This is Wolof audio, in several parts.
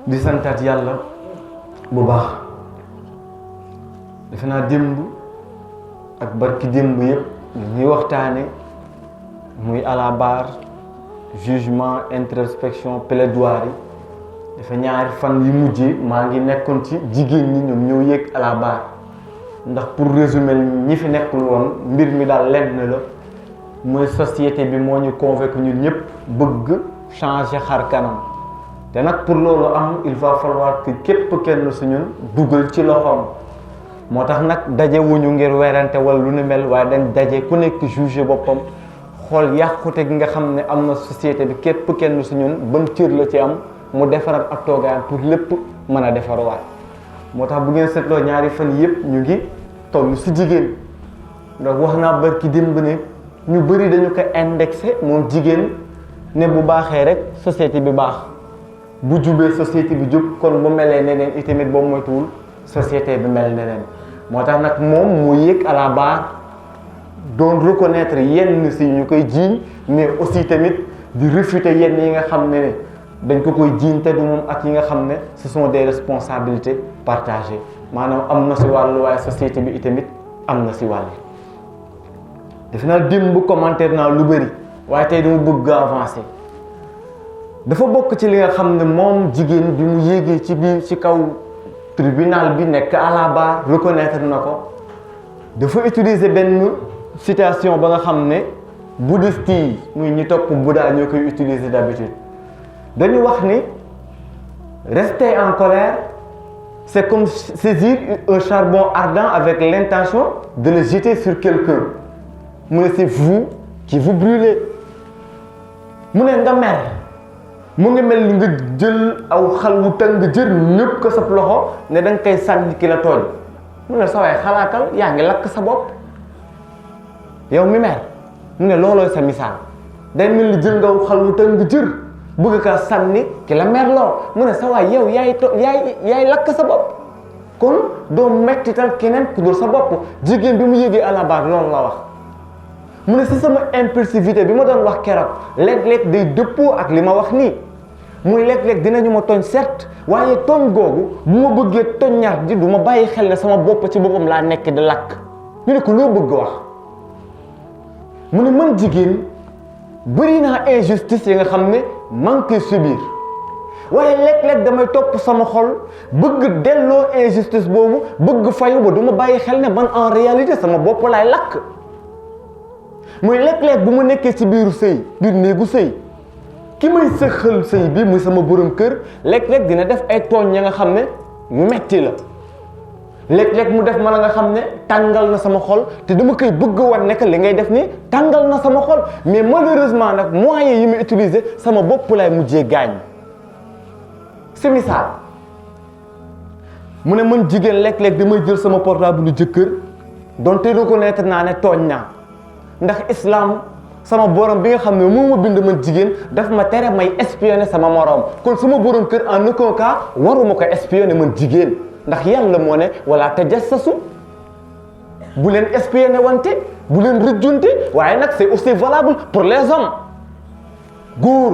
di santaat yàlla bu baax. defe naa démb ak barki démb yëpp ñuy waxtaane muy à la barre jugement introspection plaidoirie dafa ñaari fan yi mujjee maa ngi nekkoon ci jigéen ñi ñoom ñëw yéeg à la barre ndax pour résumer ñi fi nekkul woon mbir mi daal lenn la mooy société bi moo ñu convaincre ñun ñëpp bëgg changer xar kanam te nag pour loolu am il va falloir que képp kenn su ñun dugal ci loxoom moo tax nag daje wuñu ngir werante wala lu ni mel waaye dañ daje ku nekk juger boppam xool yàqute gi nga xam ne am na société bi képp kenn su ñun ban cër la ci am mu defaraat ak toogaayam pour lépp mën a defarwaat moo tax bu ngeen seetloo ñaari fan yëpp ñu ngi toll si jigéen ndax wax naa barki démb ne ñu bëri dañu ko indexé moom jigéen ne bu baaxee rek société bi baax bu jubee société bi jub kon bu melee neneen itamit boobu moytuwul société bi mel neneen moo tax nag moom mu yéeg à la barre doon reconnaître yenn si ñu koy jiiñ mais aussi tamit di réfuter yenn yi nga xam ne dañ ko koy jiiñ te du moom ak yi nga xam ne ce sont des responsabilités partagées maanaam am na si wàllu waaye société bi itamit am na si wàll. defe naa démb commentaire naa lu bëri waaye tey dama bëgg avancer dafa bokk ci li nga xam ne moom jigéen bi mu yéegee ci biir ci kaw tribunal bi nekk à la barre reconnaître na ko dafa utiliser benn citation ba nga xam ne bouddhiste yi muy ñi topp Bouddha ñoo koy utiliser d'habitude dañu wax ni rester en colère c'est comme saisir un charbon ardent avec l'intention de le jeter sur quelqu'un mu ne c'est vous qui vous brûlez mu ne nga mer mu ngi mel ni nga jël aw xal wu tàng jër ñëpp ko sa loxo ne da nga koy sànni ki la tooñ mu ne sa waay xalaatal yaa ngi lakk sa bopp yow mi mer mu ne loolooy sa misaal day mel ni jël nga aw xal wu tàng jër bëgg kaa sànni ki la mer loo mu ne sa waay yow yaay lakk sa bopp kon doo mettital keneen ku dul sa bopp jigéen bi mu yëgee à la barre loolu la wax mu ne si sama impulsivité bi ma doon wax keroog léeg-léeg day dëppoo ak li ma wax nii muy léeg-léeg dinañu ma tooñ certes waaye tooñ googu bu ma bëggee toññaat ji du ma bàyyi xel ne sama bopp ci boppam laa nekk di lakk ñu ne ko loo bëgg wax mu ne man jigéen bëri naa injustice yi nga xam ne man koy subir waaye léeg-léeg damay topp sama xol bëgg delloo injustice boobu bëgg fayu ba du ma bàyyi xel ne man en réalité sama bopp laay lakk muy léeg-léeg bu ma nekkee ci biiru sëy biir néegu sëy ki may sëxal sëy bi muy sama borom kër léeg-léeg dina def ay tooñ ya nga xam ne yu metti la léeg-léeg mu def ma la nga xam ne tàngal na sama xol te dama koy bëgg war nekk li ngay def ni tàngal na sama xol mais malheureusement nag moyens yi muy utiliser sama bopp laay mujjee gaañ c'est misaal mu ne man jigéen léeg-léeg damay jël sama portable lu jëkkër donte reconnaître naa ne tooñ naa ndax islam sama borom bi nga xam ne moo ma bind man jigéen daf ma tere may espionner sama moroom kon sama borom kër en aucun cas waruma ko espionner man jigéen ndax yàlla moo ne wala tajassasu bu leen espionner wante bu leen rëjjunte waaye nag c'est aussi valable pour les hommes góor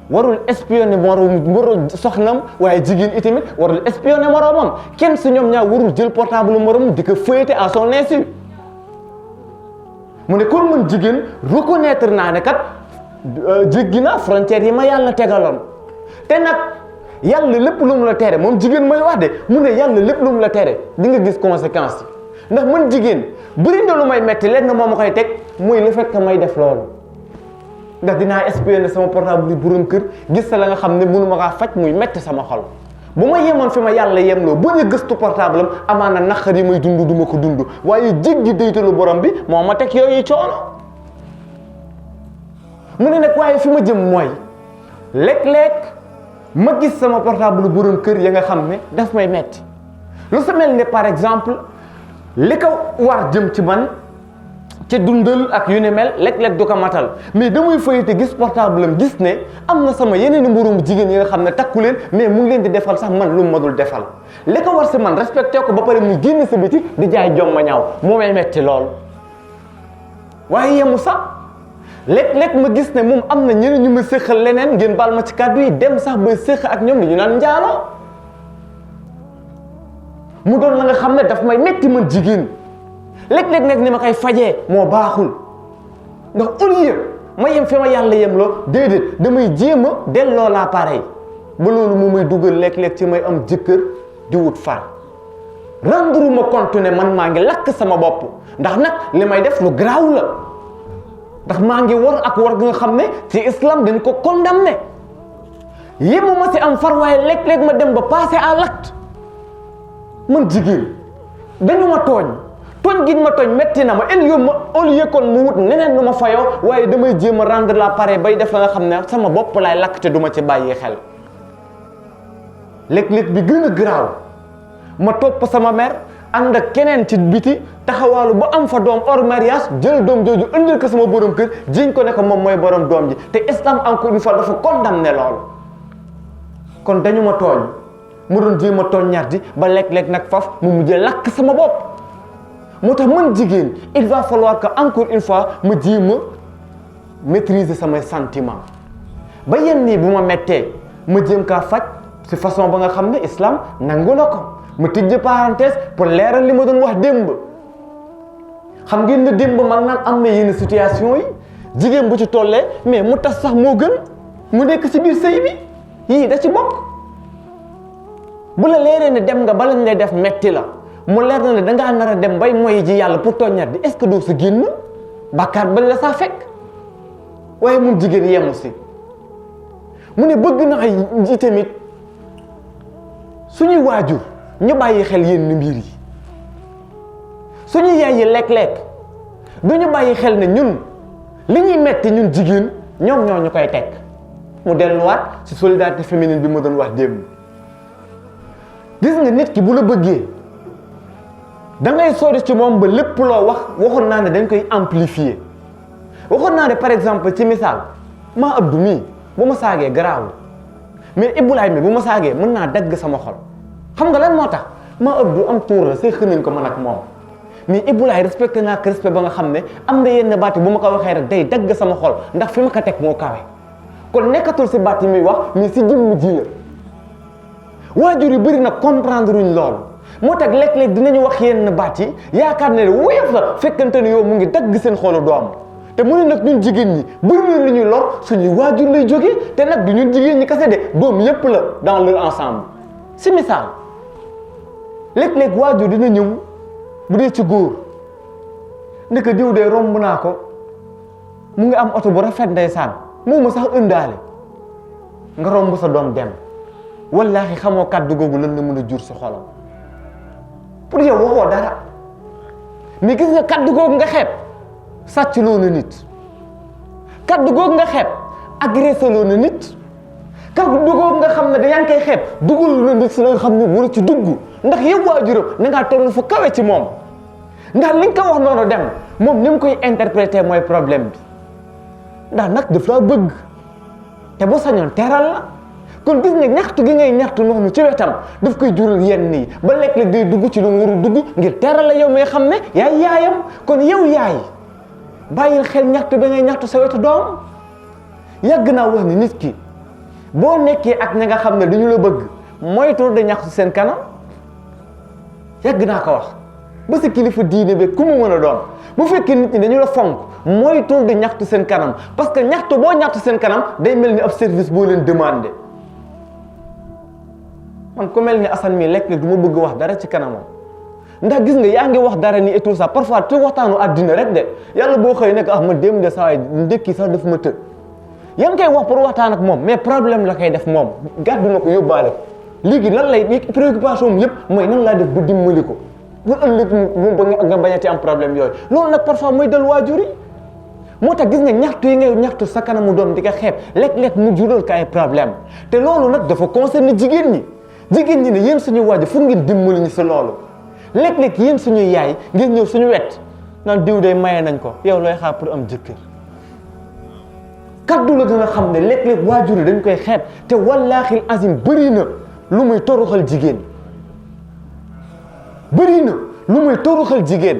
warul espionner moroom soxnam waaye jigéen itamit warul espionner moroomam kenn si ñoom ñaar warul jël portable moroom di ko feuilleter à son insu mu ne kon man jigéen reconnaître naa ne kat jéggi naa frontières yi ma yàlla tegaloon te nag yàlla lépp lu mu la tere moom jigéen mooy wax de mu ne yàlla lépp lu mu la tere di nga gis conséquences yi ndax man jigéen bëri na lu may metti lenn moo ma koy teg muy le fait que may def loolu ndax dinaa espionner sama portable bi borom kër gis sa la nga xam ne mënu ma kaa faj muy metti sama xol bu ma yemoon fi ma yàlla yemloo bu ñu gëstu portable am amaana naqar yi may dund du ma ko dund waaye jéggi daytalu borom bi moo ma teg yooyu coono mu ne nag waaye fi ma jëm mooy léeg-léeg ma gis sama portable borom kër ya nga xam ne daf may metti lu sa mel ne par exemple li ko war jëm ci man ci dundal ak yu ne mel léeg-léeg du ko matal mais damay fayite gis portable am gis ne am na sama yeneen i moroom jigéen yi nga xam ne takku leen mais mu ngi leen di defal sax man lu mu ma dul defal li ko war si man respecté ko ba pare muy génn sa biti di jaay jom ma ñaaw moo may metti lool waaye yemu sax léeg-léeg ma gis ne moom am na ñeneen ñu ma séqal leneen ngeen baal ma ci kàddu yi dem sax ba séq ak ñoom dañu naan njaaloo mu doon la nga xam ne daf may metti man jigéen léeg-léeg nag ni ma koy fajee moo baaxul ndax au lieu ma yem fi ma yàlla yem loo déedéet damay jéem a delloo laa pareil ba loolu mu may dugal léeg-léeg ci may am jëkkër di wut far rendre ma compte ne man maa ngi lakk sama bopp ndax nag li may def lu garaaw la ndax maa ngi war ak war gi nga xam ne ci islam dañ ko condamné yéemu ma si am far waaye léeg-léeg ma dem ba passer à l'acte man jigéen dañu ma tooñ gi ma tooñ metti na ma au lieu kon mu wut neneen lu ma fayoo waaye damay jéem a rendre la pareil bay def la nga xam ne sama bopp laay lakk te duma ci bàyyi xel léeg-léeg bi gën a garaaw ma topp sama mère ànd ak keneen ci biti taxawaalu ba am fa doom hors mariage jël doom jooju indil ko sama borom kër jiñ ko ne ko moom mooy borom doom ji te islam encore une fois dafa condamné loolu kon dañu ma tooñ mu doon jéem a tooñ ñaar di ba léeg-léeg nag faf mu mujjee lakk sama bopp moo tax man jigéen il va falloir que encore une fois ma jéem a maîtriser samay sentiments ba yenn nii bu ma mettee ma jéem kaa faj ci façon ba nga xam ne islam nangu na ko ma tijj parenthèse pour leeral li ma doon wax démb xam ngeen ne démb man naan am na yenn situation yi jigéen bu ci tollee mais mu tas sax moo gën mu nekk ci biir sëy bi yii da ci bokk bu la leeree ne dem nga ba lañ lay def metti la mu leer na ne dangaa nar a dem bay moy ji yàlla pour tooññat bi est-ce que doo sa génn bàkkaar bañ la saa fekk waaye mun jigéen yemu si mu ne bëgg na ay tamit suñuy waajur ñu bàyyi xel yenn mbir yi suñu yaay yi lekk-lekk du ñu bàyyi xel ne ñun li ñuy metti ñun jigéen ñoom ñoo ñu koy teg mu delluwaat ci solidarité féminine bi ma doon wax démb gis nga nit ki bu la bëggee da ngay sori ci moom ba lépp loo waxoon naa ne dañ koy amplifier waxoon naa ne par exemple ci misaal maa Abdou mii bu ma saagee garaawul mais Ibulaay mi bu ma saagee mën naa dagg sama xol xam nga lan moo tax maa Abdou am tuur la see xënañ ko man ak moom mais Ibulaay respecté naa ko respect ba nga xam ne am na yenn baat bu ma ko waxee rek day dagg sama xol ndax fi ma ko teg moo kawe kon nekkatul si baat yi muy wax mais si jëmm ji la waajur yu bëri nag comprendre uñ loolu moo tax léeg-léeg dinañu wax yenn baat yi yaakaar ne woyof la fekkante ne yow mu ngi dagg seen xolu doom te mu ne nag ñun jigéen ñi bëri na lu ñuy lor suñuy waajur lay jógee te nag du ñun jigéen ñi kese de doom yépp la dans leur ensemble si misaal léeg-léeg waajur dina ñëw bu dee ci góor ne ko diw de romb naa ko mu ngi am oto bu rafet ndeysaan moo ma sax ëndaale nga romb sa doom dem wallaahi xamoo kàddu googu lan la mën a jur si xolam pour yow waxoo dara mais gis nga kàddu googu nga xeeb sàcc loo na nit kàddu googu nga xeeb agressé loo na nit kàddu googu nga xam ne da yaa ngi koy xeeb dugal na nit si la nga xam ne waru ci dugg ndax yow waajuram na ngaa toll fu kawe ci moom ndax li nga ko wax noonu dem moom ni mu koy interpréter mooy problème bi ndax nag daf laa bëgg te bu sañoon teral la kon gis nga ñaxtu gi ngay ñaxtu noonu ci wetam daf koy jural yenn yi ba léeg-léeg day dugg ci lu mu warul dugg ngir teral la yow mi nga xam ne yaay yaayam kon yow yaay bàyyil xel ñaxtu ba ngay ñaxtu sa wetu doom yàgg naa wax ni nit ki boo nekkee ak ña nga xam ne dañu la bëgg moytu de ñaxtu seen kanam yàgg naa ko wax ba sa kilifa diine be ku mu mën a doon bu fekkee nit ñi dañu la fonk moytu de ñaxtu seen kanam parce que ñaxtu boo ñaxtu seen kanam day mel ni ab service boo leen demandé man ku mel ni Assane mii lekk du ma bëgg wax dara ci kanamam ndax gis nga yaa ngi wax dara ni et tout ça parfois te waxtaanu àddina rek de yàlla boo xëy nekk ma dem de saa waay ndekki sax daf ma të yaa ngi koy wax pour waxtaan ak moom mais problème la koy def moom gàddu na ko yóbbaale ko léegi lan lay préoccupation am yëpp mooy nan laa def ba dimbali ko pour ëllëg mu nga bañati am problème yooyu loolu nag parfois mooy dal waajur yi moo tax gis nga ñaxtu yi ngay ñaxtu sa kanamu doom di ko xeeb léeg-léeg mu jural ko ay problème te loolu nag dafa concerné jigéen ñi ne yéen suñu waajur fu ngeen dimbali ñu si loolu léeg-léeg yéen suñuy yaay ngeen ñëw suñu wet naan diw day maye nañ ko yow looy xaar pour am jëkkër kaddu la dina xam ne léeg-léeg waajur yi dañ koy xeeb te wallaahi azim bëri na lu muy toruxal jigéen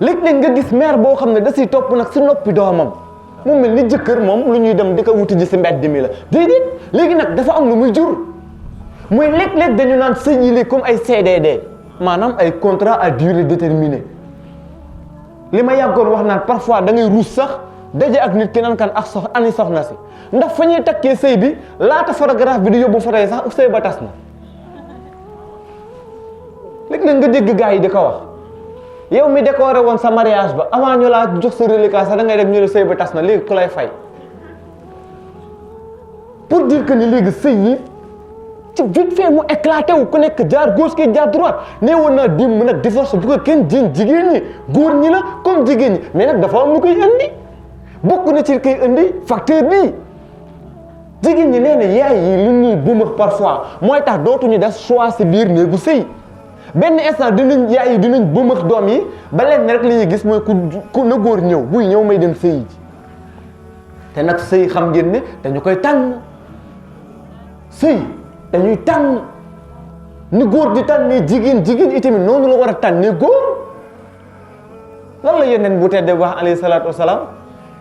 léeg-léeg nga gis mère boo xam ne da siy topp nag si noppi doomam mu mel ni jëkkër moom lu ñuy dem di ko wuti ji si mbedd mi la déedéet léegi nag dafa am lu muy jur mooy léeg-léeg dañu naan sëy yi comme ay CDD maanaam ay contrat à durée déterminée li ma yàggoon wax naan parfois da ngay ruus sax daje ak nit ki naan kan ak ani soxna si ndax fa ñuy takkee sëy bi laata photographe bi di yóbbu photo yi sax sëy ba tas na léeg-léeg nga dégg gars yi di ko wax yow mi décoré woon sa mariage ba avant ñu laa jox sa reliquat sax da ngay dem ñu ne sëy ba tas na léegi ku lay fay pour dire que ni léegi sëy yi ci vite fait mu éclaté wu ku nekk jaar gauche ki jaar droite nee woon naa dim nag divorce bu ko kenn jiin jigéen ñi góor ñi la comme jigéen ñi mais nag dafa am lu koy indi bokk na ci koy indi facteur bii jigéen ñi nee na yaay yi li ñuy bumax parfois mooy tax dootuñu def choix si biir néegu sëy benn instant dinañ yaay yi dinañ bumax doom yi ba leen rek li ñuy gis mooy ku na góor ñëw buy ñëw may dem sëy ji te nag sëy xam ngeen ne dañu koy tànn sëy dañuy tànn ni góor di tànnee jigéen itamit noonu la war a tànnee góor lan la yeneen bu tedde wax alayhi salaatu wasalaam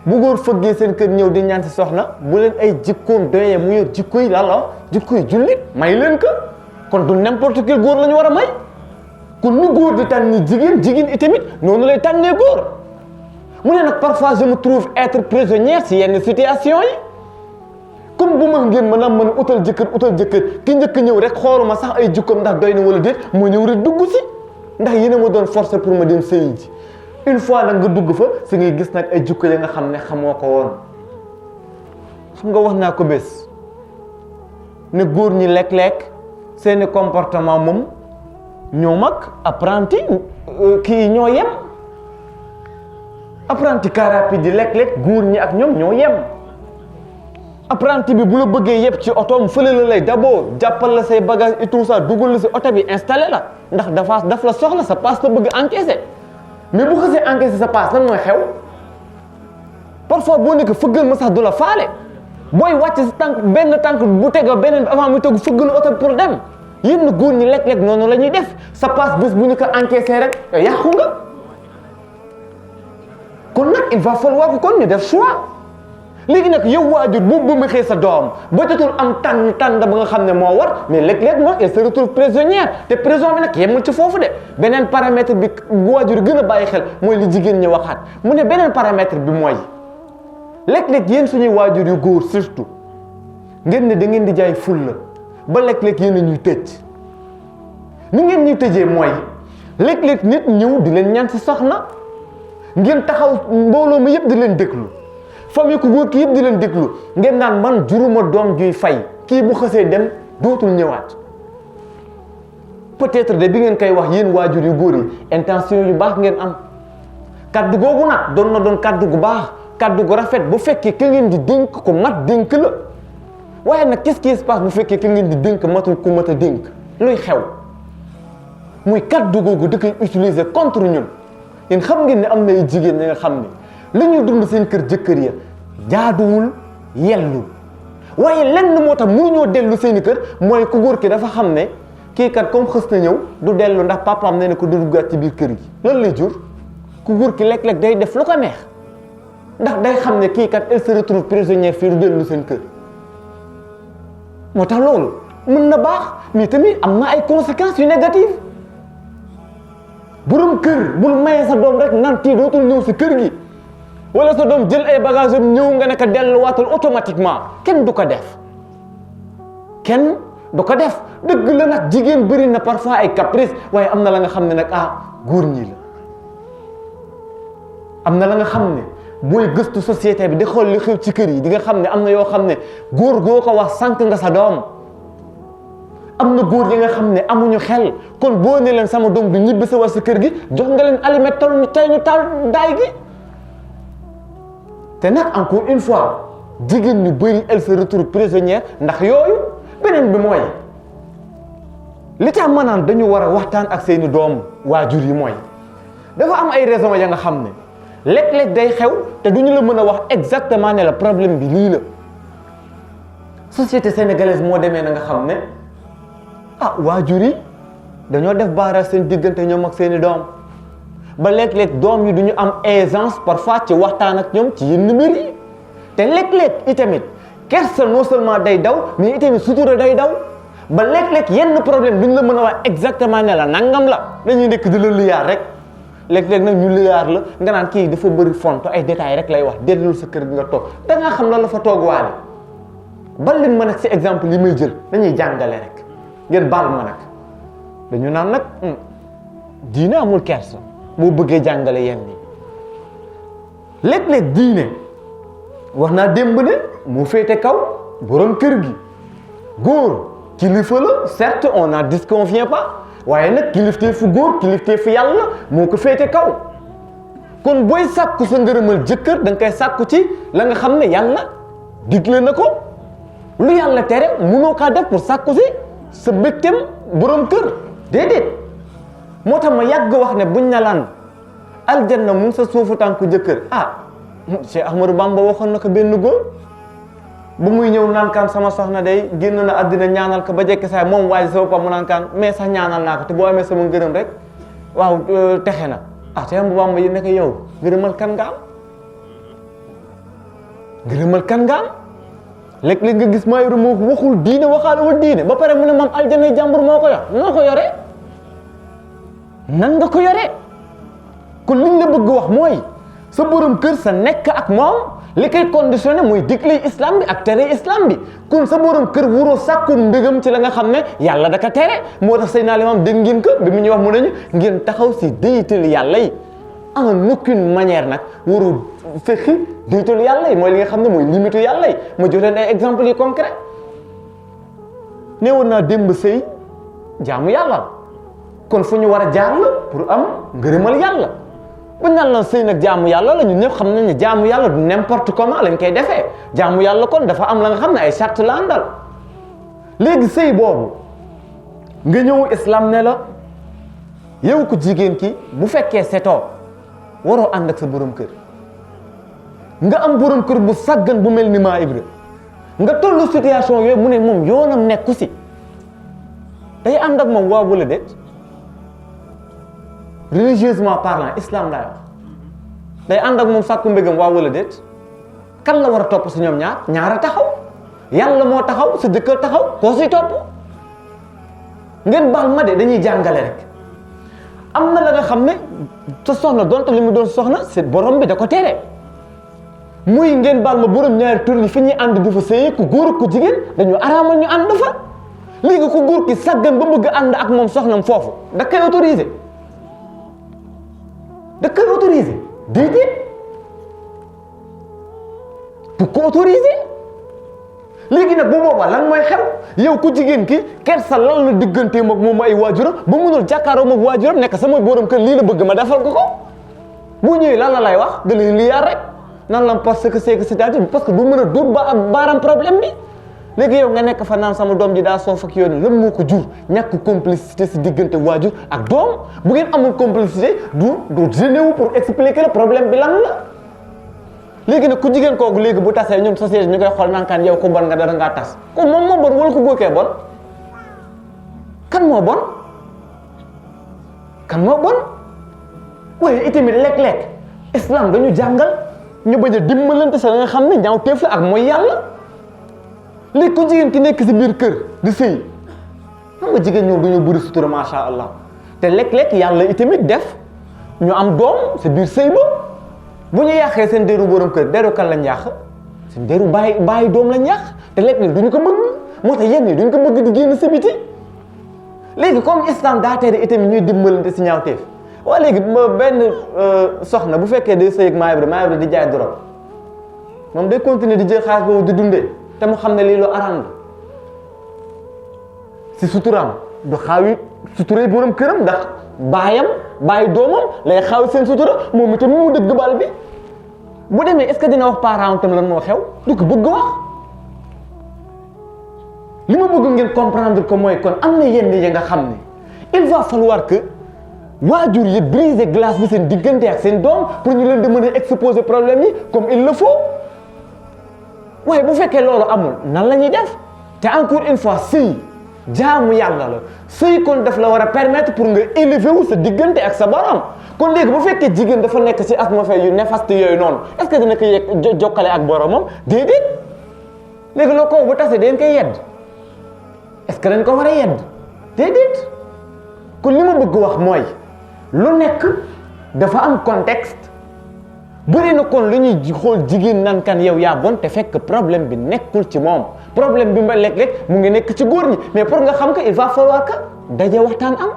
bu góor fëggee seen kër ñëw di ñaan si soxna bu leen ay jikkoom doyee mu yor jikko yi jullit may leen ko kon du n'importe quel góor la ñu war a may kon ni góor di tànni jigéen itamit noonu lay tànnee góor mu ne nag parfois je me trouve être prisonnière si yenn situation yi comme bu ma ngeen mën a utal jëkkër ki njëkk ñëw rek xooluma sax ay jikkoom ndax doy na wala déet moo ñëw rek dugg si ndax yéen a ma doon forcer pour ma dem sëyi ji une fois nag nga dugg fa si ngay gis nag ay jikko ya nga xam ne xamoo ko woon xam nga wax naa ko bés ne góor ñi lekk-lekk seeni comportement moom ñoo mag apprenti kii ñoo yem apprenti car rapide yi lekk-lekk góor ñi ak ñoom ñoo yem apprenti bi bu la bëggee yëpp ci otoom fële la lay d'abord jàppal la say bagage et tout ça dugal la si oto bi installé la ndax daf la soxla sa passe la bëgg encaissé mais bu xasee encaissé sa passe lan mooy xew parfois boo nekk fëggal ma sax du la faale booy wàcc sa tànk benn tànk bu tega beneen bi avant muy tegu fëggal oto bi pour dem yéen góor ñi lekk-lekk noonu la ñuy def sa passe bés bu ñu ko encaissé rek yàqu nga kon nag il va falloir que kon ñu def choix léegi nag yow waajur bu ma xëy sa doom ba jotul am tànn ba nga xam ne moo war mais léeg-léeg moom elle se retrouve prisonnière te prison bi nag yemul ci foofu de beneen paramètre bi waajur gën a bàyyi xel mooy li jigéen ñi waxaat mu ne beneen paramètre bi mooy léeg-léeg yéen suñuy waajur yu góor surtout ngeen ne da ngeen di jaay fulla ba léeg-léeg yéen a ñuy tëj ni ngeen ñuy tëjee mooy léeg-léeg nit ñëw di leen ñaan si soxna ngeen taxaw mbooloo mi yëpp di leen déglu famille ku góor ki yëpp di leen déglu ngeen naan man juruma doom juy fay kii bu xësee dem dootul ñëwaat peut-être de bi ngeen koy wax yéen waajur yu góor yi intention yu baax ngeen am kaddu googu nag doon na doon kaddu gu baax kaddu gu rafet bu fekkee ka ngeen di dénk ko mat dénk la waaye nag qu'est-ce qui se passe bu fekkee ka ngeen di dénk matul ku mat a dénk luy xew muy kaddu googu di koy utiliser contre ñun yéen xam ngeen ne am na ay jigéen ñi nga xam ne li ñuy dund seen kër jëkkër ya jaaduwul yellul waaye lenn moo tax mënuñoo dellu seeni kër mooy ku góor ki dafa xam ne kii kat comme xës na ñëw du dellu ndax papaam nee na ko du duggaat ci biir kër gi lan lay jur ku góor ki léeg-léeg day def lu ko neex ndax day xam ne kii kat elle se retrouve prisonnière fii du dellu seen kër moo tax loolu mën na baax mais tamit am na ay conséquences yu négatives borom kër bul maye sa doom rek naan kii dootul ñëw si kër gi wala sa doom jël ay bagages am ñëw nga ne ko delluwaatul automatiquement kenn du ko def dëgg la nag jigéen bëri na parfois ay caprice waaye am na la nga xam ne nag góor ñi la am na la nga xam ne booy gëstu société bi di xool li xew ci kër yi di nga xam ne am na yoo xam ne góor goo ko wax sànq nga sa doom am na góor yi nga xam ne amuñu xel kon boo ne leen sama doom du ñibbi sa war si kër gi jox nga leen aliment tey ñu taal daay gi te nag encore une fois jigéen ñu bëri elle se retrouve prisonnière ndax yooyu beneen bi mooy li tax ma naan dañu war a waxtaan ak seeni doom waajur yi mooy dafa am ay raisons ya nga xam ne léeg-léeg day xew te duñu la mën a wax exactement ne la problème bi lii la société sénégalaise moo demee na nga xam ne waajur yi dañoo def baara seen diggante ñoom ak seeni doom ba léeg-léeg doom yi duñu am aisance parfois ci waxtaan ak ñoom ci yenn mbir yi te léeg-léeg itamit kersa non seulement day daw mais itamit sutura day daw ba léeg-léeg yenn problème duñ la mën a wax exactement ne la nangam la dañuy nekk di la liyaar rek léeg-léeg nag ñu liyaar la nga naan kii dafa bëri fonto ay détails rek lay wax dellul sa kër gi nga toog da ngaa xam la fa toog waale bal leen ma nag si exemple yi may jël dañuy jàngale rek ngeen baal ma nag dañu naan nag diine amul kersa boo bëggee jàngale yenn yi léeg-léeg diine wax naa démb ne moo féete kaw borom kër gi góor kilifa la certes on n'en disconvient pas waaye nag kilifteefu góor kilifteefu yàlla moo ko féete kaw kon booy sàkku sa ngërëmal jëkkër da nga koy sàkku ci la nga xam ne yàlla digle na ko lu yàlla tere mënoo kaa def pour sàkku si sa mbégteem borom kër déedéet moo tax ma yàgg wax ne buñ na laan aljanna mu ngi sa suufu tànku jëkkër Cheikh Ahmadou Bamba waxoon na ko benn góor ba muy ñëw naan kaan sama soxna day génn na àddina ñaanal ko ba jekki saay moom waaye sa boppam mu naan kaan mais sax ñaanal naa ko te boo amee sama ngërëm rek waaw texe na Cheikh Ahmadou Bamba yi nekk yow ngërëmal kan nga am ngërëmal kan nga am léeg-léeg nga gis maa yore moo waxul diine waxaalewul diine ba pare mu ne moom aljanna jàmbur moo ko yor noo ko yore nan nga ko yore kon liñ la bëgg wax mooy sa borom kër sa nekk ak moom li koy conditionné muy digle islam bi ak tere islam bi kon sa borom kër wuroo sàkku mbégam ci la nga xam ne yàlla da ka tere moo tax Seydina Limaamu dégg ngeen ko bi mu ñuy wax mu nañu ngeen taxaw si déytal yàlla yi en aucune manière nag waroo fekki déytal yàlla yi mooy li nga xam ne mooy limitu yàlla yi ma jox leen ay exemples yu concret nee woon naa démb sëy jaamu yàlla kon fu ñu war a jaar la pour am ngërëmal yàlla bu ñu naan la sëy nag jaamu yàlla la ñun ñëpp xam nañ ne jaamu yàlla du n'importe comment lañ koy defee jaamu yàlla kon dafa am la nga xam ne ay charte la àndal léegi sëy boobu nga ñëw islam ne la yow ko jigéen ki bu fekkee setoo waroo ànd ak sa borom kër nga am borom kër bu sàggan bu mel ni maa Ibra nga tollu situation yooyu mu ne moom yoonam nekku si day ànd ak moom waaw wala déet religieusement parlant islam laay wax day ànd ak moom sàkku mbégam waaw wala déet kan la war a topp si ñoom ñaar a taxaw yàlla moo taxaw sa jëkkër taxaw koo siy topp ngeen baal ma de dañuy jàngale rek am na la nga xam ne sa soxna donte li mu doon soxna c'est borom bi da ko tere muy ngeen baal ma borom ñaari tur yi fi ñuy ànd di fa sëyee ku góor ak ku jigéen dañu araamal ñu ànd fa léegi ku góor ki sàggan ba bëgg ànd ak moom soxnam foofu da koy autorisé da koy autorisé déedéet bu ko autorisé léegi nag bu boobaa lan mooy xew yow ku jigéen ki kersa lan la digganteem ak moom ay waajuram ba mënul jàkkaaroo ak waajuram nekk sama borom kër lii la bëgg ma defal ko bu ñëwee lan la lay wax da lay liyaar rek nan la parce que c'est-à-dire parce que du mën a dóor baaram problème bi léegi yow nga nekk fa naan sama doom ji daa soof ak yoon lan moo ko jur ñàkk complicité si diggante waajur ak doom bu ngeen amul complicité du gêné wu pour expliquer le problème bi lan la léegi nag ku jigéen kooku léegi bu tasee ñun société ñu koy xool naan kaan yow ko bon nga dara ngaa tas kon moom moo bon wala ko góor kee bon kan moo bon kan moo bon waaye itamit lekk-lekk islam dañu jàngal ñu bañ a dimbalante sa nga xam ne ñaaw teef la ak mooy yàlla léegi ku jigéen ki nekk si biir kër di sëy xam nga jigéen ñoom dañoo bëri sutura macha allah te lekk-lekk yàlla itamit def ñu am doom si biir sëy ba bu ñu yàqee seen deru borom kër deru kan lañ yàq seen deru bàyyi doom lañ yàq te lekk-lekk duñu ko bëgg moo tax yenn yi duñu ko bëgg di génn si biti léegi comme islam daa tere itamit ñuy dimbalante si ñaaw teef waa léegi benn soxna bu fekkee day sëy ak Maa Ibra di jaay drogue moom day continuer di jël xaalis boobu di dundee te mu xam ne lii lu araam la si suturaam du xaawi suturay borom këram ndax bàyyi doomam lay xaawi seen sutura moom itam mu dëgg bal bi bu demee est-ce que dina wax parent tam lan moo xew du ko bëgg wax li ma bëgg ngeen comprendre que mooy kon am na yenn yi nga xam ne il va falloir que waajur yi briser glace bi seen diggante ak seen doom pour ñu leen di mën a exposer problème yi comme il le faut waaye bu fekkee loolu amul nan la ñuy def te encore une fois sëy jaamu yàlla la sëy kon daf la war a permettre pour nga élever wu sa diggante ak sa borom kon léegi bu fekkee jigéen dafa nekk ci atmosphère yu néfaste yooyu noonu est-ce que dina ko yegg jokkale ak boromam déedéet léegi loo ko bu tasee dañ koy yedd est-ce que dañ ko war a yedd déedéet kon li ma bëgg wax mooy lu nekk dafa am contexte bëri na kon lu ñuy xool jigéen nan kan yow yaa bon te fekk problème bi nekkul ci moom problème bi ma léeg-léeg mu ngi nekk ci góor ñi mais pour nga xam que il va falloir que daje waxtaan am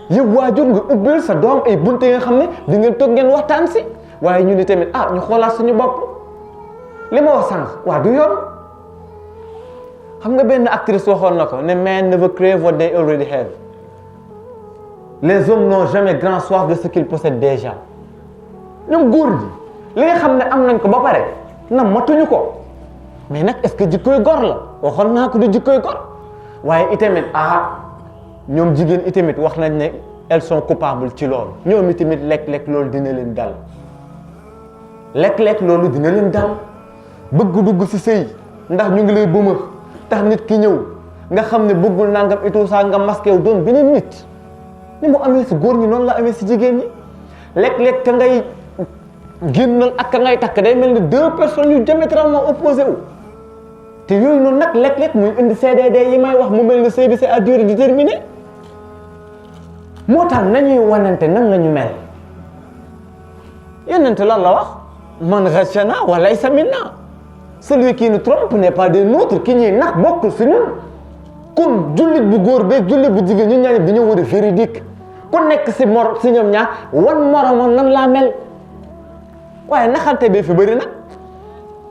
yow waajur nga ubbil sa doom ay bunte yi nga xam ne di ngeen toog ngeen waxtaan si waaye ñu ni tamit ñu xoolaat suñu bopp li ma wax sànq waa du yoon xam nga benn actrice waxoon na ko ne man never crave what they already have les hommes n'ont jamais grand soif de ce qu'ils possèdent déjà ñoom góor ñi li nga xam ne am nañ ko ba pare na matuñu ko mais nag est-ce que jikkoy gor la waxoon naa ko du jikkoy gor waaye itamit ñoom jigéen itamit wax nañ ne elles sont coupables ci loolu ñoom itamit lekk-lekk loolu dina leen dal lekk-lekk loolu dina leen dal bëgg dugg ci sëy ndax ñu ngi lay bëmëx tax nit ki ñëw nga xam ne bëggul nangam et tout ça nga masqué wu doon beneen nit ni mu amee ci góor ñi noonu la amee ci jigéen ñi lekk-lekk ka ngay génnal ak ka ngay takk day mel ni deux personnes yu diamétralement opposé wu te yooyu noonu nag lekk-lekk muy indi CDD yi may wax mu mel ni sëy bi c'est à durée déterminée moo tax nañuy wanante nan la ñu mel yonent lan la wax man ghashana wa laysa minna celui qui nous trompe n'est pas des nôtres ki ñuy nax bokkul si ñun kon jullit bu góor beeg jullit bu jigéen ñun ñaar ñëpp dañoo war a véridique ku nekk si si ñoom ñaar wan moromam nan laa mel waaye naxante bee fi bëri nag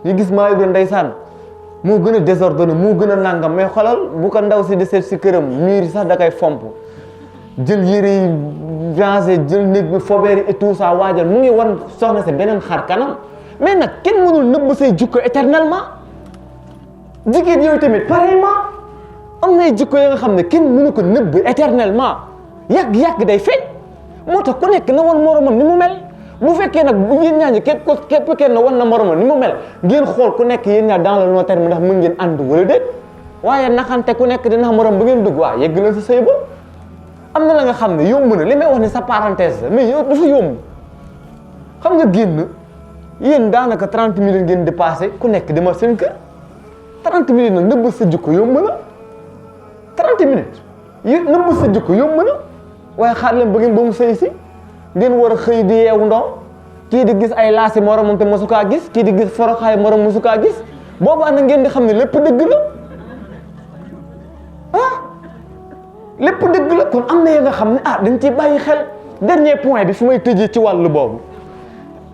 ñu gis maa ngi ndeysaan moo gën a désordonné moo gën a nangam mais xolal bu ko ndaw si di seet si këram mur yi sax da koy fomp jël yére yi rangé jël néeg bi fobeeri et tout ça waajal mu ngi wan soxna si beneen xar kanam mais nag kenn mënul nëbb say jikko éternellement jigéen yooyu tamit pareillement am nay jikko yi nga xam ne kenn mënu ko nëbb éternellement yàgg-yàgg day feeñ moo tax ku nekk na wan moromam ni mu mel bu fekkee nag yéen ñaa ñi képp kenn wan na moromam ni mu mel ngeen xool ku nekk yéen ñaar dans le long terme ndax mën ngeen ànd wala déet waaye naxante ku nekk dina morom bu ngeen dugg waa yegg leen sa sëy ba am na la nga xam ne yomb na li may wax ne sa parenthèse la mais yow dafa yomb xam nga génn yéen daanaka 30 minutes ngeen dépassé ku nekk demal seen kër 30 minutes nag nëbb sa jikko yomb na 30 minutes yéen nëbb sa jikko yomb na waaye xaar leen ba ngeen ba mu sëy si ngeen war a xëy di yeewu ndaw kii di gis ay laasi moromam te mosu kaa gis kii di gis foroxaay morom mosu kaa gis boobaa na ngeen di xam ne lépp dëgg la lépp dëgg la kon am na ya nga xam ne dañ ciy bàyyi xel dernier point bi fi may tëjee ci wàllu boobu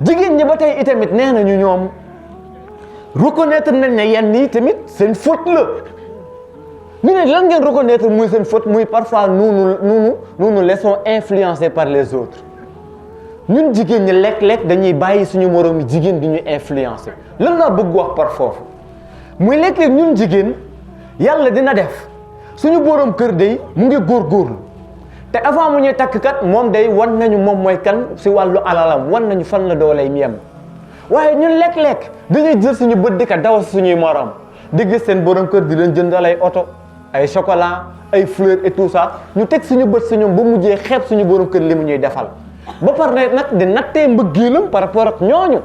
jigéen ñi ba tey itamit nee nañu ñoom reconnaître nañ ne yenn yi tamit seen faute la ñu ne lan ngeen reconnaître muy seen faute muy parfois nous nous laissons influencer par les autres ñun jigéen ñi lekk-lekk dañuy bàyyi suñu moroomi jigéen di ñu influencer lan laa bëgg wax par foofu muy lekk-lekk ñun jigéen yàlla dina def suñu borom kër day mu ngi góorgóorlu te avant mu ñuy takk kat moom day wan nañu moom mooy kan si wàllu alalam wan nañu fan la dooley mi yem waaye ñun lekk-lekk dañuy jël suñu bët di ko dawal suñuy morom di gis seen borom kër di leen jëndal ay oto ay chocolat ay fleurs et tout ça ñu teg suñu bët si ñoom ba mujjee xeeb suñu borom kër li mu ñuy defal ba pare nag di nattee mbëggeelam par rapport ak ñooñu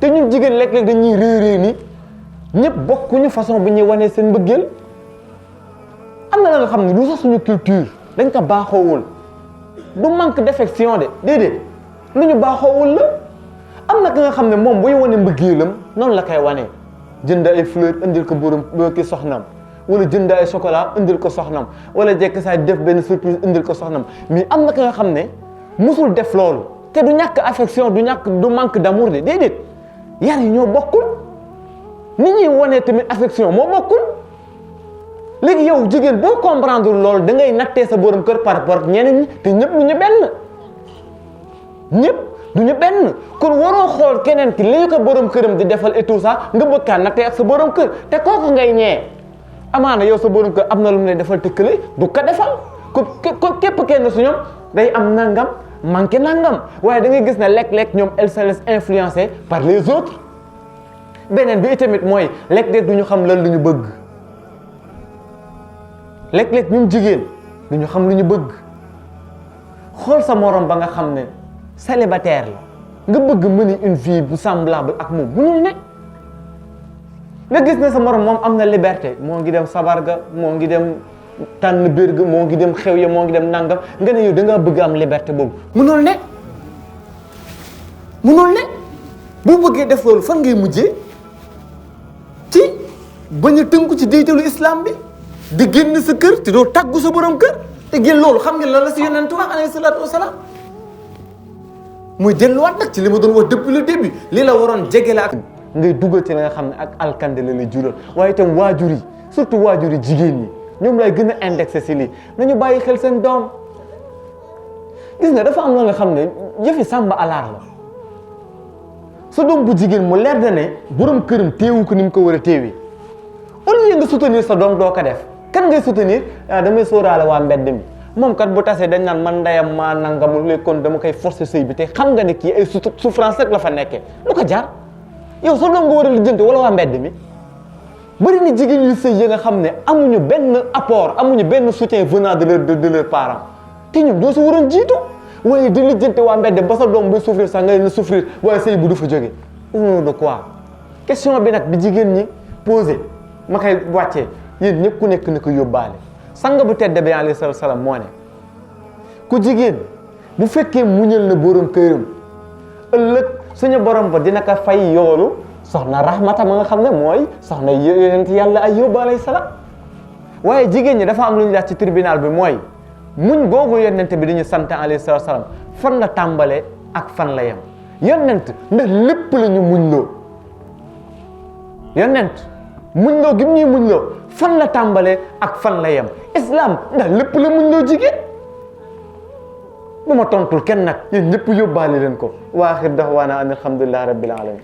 te ñun jigéen lekk-lekk dañuy réerée ni ñëpp bokkuñu façon bi ñuy wanee seen mbëggeel am na la nga xam ne du sax suñu culture dañ ko baaxoowul du manque d'affection de déedéet lu ñu baaxoowul la am na ka nga xam ne moom buy wane mbëggeelam noonu la koy wane jënd ay fleurs indil ko borom ki soxnam wala jënd ay chocolat indil ko soxnam wala jekk saa def benn surprise indil ko soxnam mais am na ka nga xam ne musul def loolu te du ñàkk affection du manque d'amour de déedéet yar yi ñoo bokkul nit ñuy wane tamit affection moo bokkul léegi yow jigéen boo comprendre loolu da ngay nattee sa borom kër par rapport ak ñeneen ñi te ñëpp du ñu benn ñëpp du ñu benn kon waroo xool keneen ki li ñu ko borom këram di defal et tout ça nga bëgg kaa nattee ak sa borom kër te kooku ngay ñee amaana yow sa borom kër am na lu mu lay defal te kële du ko defal ko képp kenn su ñoom day am nangam manqué nangam waaye da ngay gis ne lekk-lekk ñoom elles se laissent influencer par les autres beneen bi itamit mooy lekk-lekk du ñu xam lan lu ñu bëgg léeg-léeg ñun jigéen du ñu xam lu ñu bëgg. xool sa morom ba nga xam ne célibataire la nga bëgg mener une vie bu semblable ak moom mënul ne. nga gis ne sa morom moom am na liberté moo ngi dem sabar ga moo ngi dem tànn biir ga moo ngi dem xew ya moo ngi dem nangam nga ne yow da ngaa bëgg am liberté boobu mënul ne. boo bëggee def loolu fan ngay mujjee ci bañ a tënku ci diitalu islam bi di génn sa kër te doo tàggu sa borom kër te génn loolu xam ngeen lan la si yonent wax alayhi salaatu wasalaam muy delluwaat nag ci li ma doon wax depuis le début li la waroon jege la ak ngay dugal ci la nga xam ne ak alkande la lay jural waaye itam waajur yi surtout waajur yi jigéen ñi ñoom lay gën a indexé si lii nañu bàyyi xel seen doom. gis nga dafa am la nga xam ne yëfi sàmba alaar la sa doom bu jigéen mu leer na ne borom këram téewu ko ni mu ko war a téewee au lieu nga soutenir sa doom doo ko def kan ngay soutenir damay sóoraale waa mbedd mi moom kat bu tasee dañ naan man ndeyam maa nangamul léegi kon dama koy forcer sëy bi te xam nga ne kii ay souffrance rek la fa nekkee lu ko jar yow sa doom nga war a lijjanti wala waa mbedd mi. bëri na jigéen yu sëy yi nga xam ne amuñu benn apport amuñu benn soutien venant de leurs parents te ñun doo si waroon jiitu waaye di lijjanti waa mbedd ba sa doom buy souffrir sax nga leen souffrir waaye sëy bu du fa jóge au nom de quoi. question bi nag bi jigéen ñi posé ma koy wàccee yéen ñëpp ku nekk na ko yóbbaale sang bu tedd bi alayhi salaam moo ne ku jigéen bu fekkee muñal na borom këram ëllëg suñu borom ba dina ko fay yoolu soxna rahmata ma nga xam ne mooy soxna yonent yàlla Ayyub alayhi salaam waaye jigéen ñi dafa am lu ñu laaj ci tribunal bi mooy muñ googu yonent bi dañu sant alayhi salaam fan la tàmbalee ak fan la yem yonent ndax lépp la ñu muñ loo yonent muñ loo gi ñuy muñ loo fan la tàmbalee ak fan la yem islam ndax lépp la muñ loo jigéen bu ma tontul kenn nag yéen ñëpp yóbbaale leen ko wa axir da'waana an alhamdulillahi rabbil alamin